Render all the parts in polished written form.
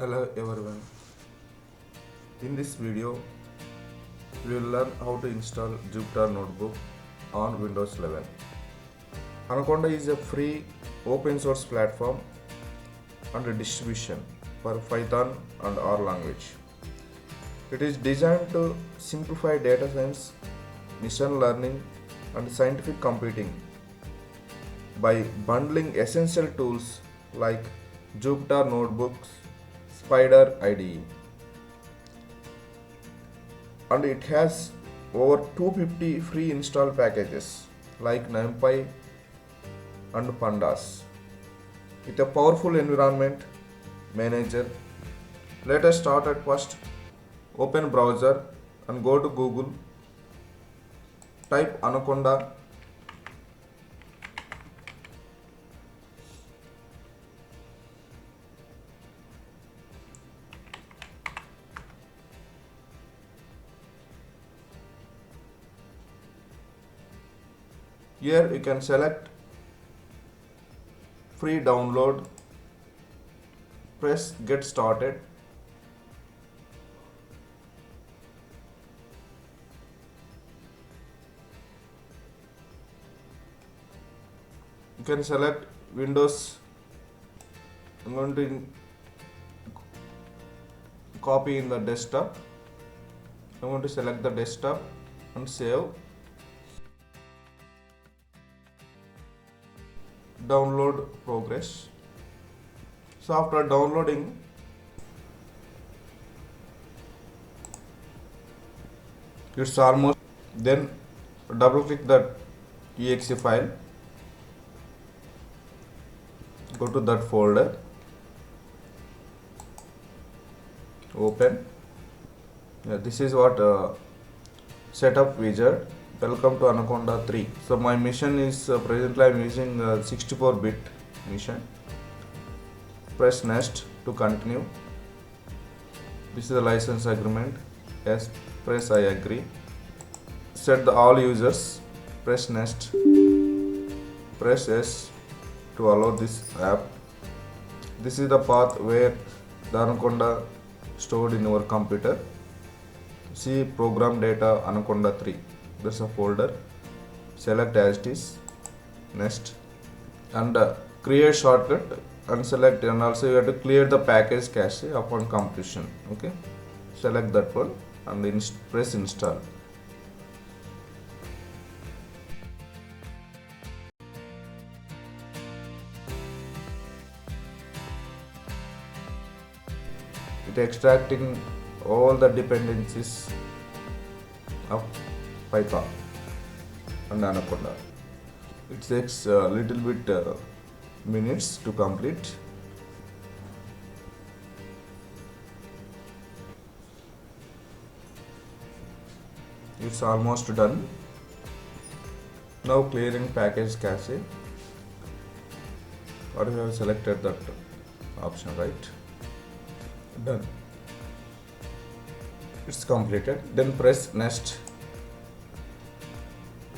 Hello everyone. In this video, we will learn how to install Jupyter Notebook on Windows 11. Anaconda is a free open source platform and distribution for Python and R language. It is designed to simplify data science, machine learning, and scientific computing by bundling essential tools like Jupyter Notebooks, Spider IDE, and it has over 250 free install packages like NumPy and Pandas. With a powerful environment manager, let us start at first. Open browser and go to Google. Type Anaconda. Here you can select free download, press get started. You can select Windows. I'm going to copy in the desktop. I'm going to select the desktop and save. Download progress. So after downloading, it's almost, then double click the exe file, go to that folder, open. This is what setup wizard. Welcome to Anaconda 3. So my mission is presently I am using 64-bit mission. Press next to continue. This is the license agreement. Yes, press I agree. Set the all users. Press next. Press yes to allow this app. This is the path where the Anaconda stored in your computer. See program data Anaconda 3. There's a folder. Select as it is. Next. And create shortcut and select, and also you have to clear the package cache upon completion. Okay. Select that one and press install. It extracting all the dependencies of Python and Anaconda. It takes a little bit minutes to complete. It's almost done. Now clearing package cache. Or you have selected that option, right? Done. It's completed. Then press next.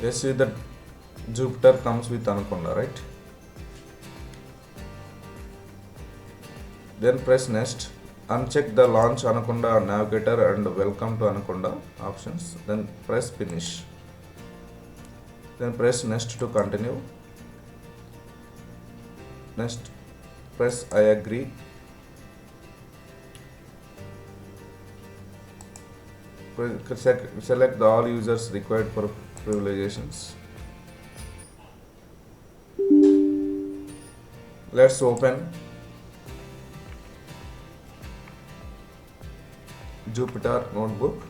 Let's see that Jupyter comes with Anaconda, right? Then press next. Uncheck the launch Anaconda navigator and welcome to Anaconda options. Then press finish. Then press next to continue. Next, press I agree. Select the all users required for privilegizations. Let's open Jupyter Notebook.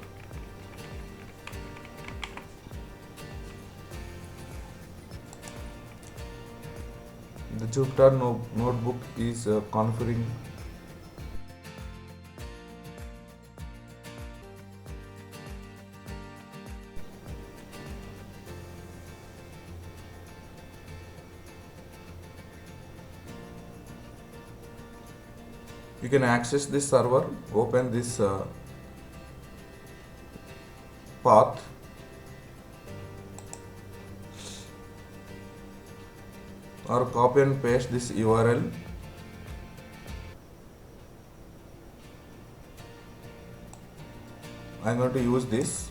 The Jupyter Notebook is configuring. You can access this server, open this path. Or copy and paste this URL I'm going to use this.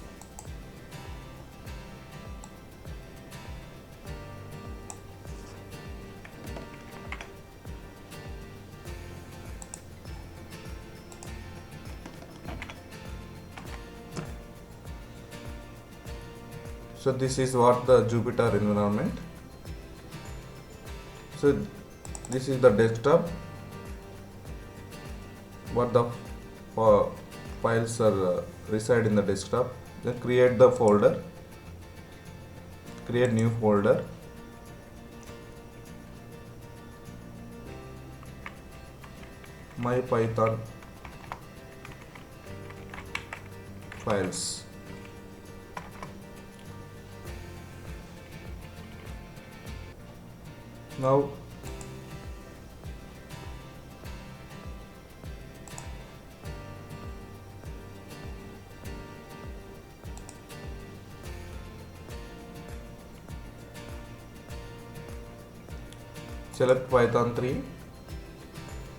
So this is what the Jupyter environment. So this is the desktop. What the files are reside in the desktop. Then create the folder. Create new folder. My Python files. Now select Python 3.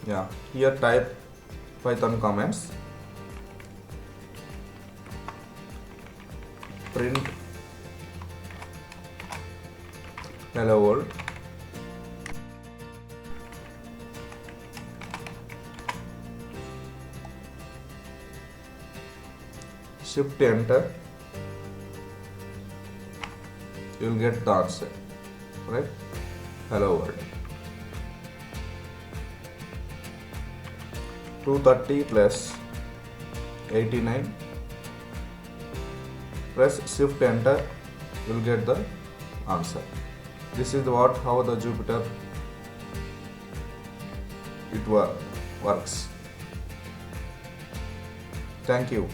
Yeah, here type Python comments. Print hello world. Shift enter. You will get the answer, right? Hello world. 230 plus 89. Press shift enter. You will get the answer. This is what how the Jupyter works. Thank you.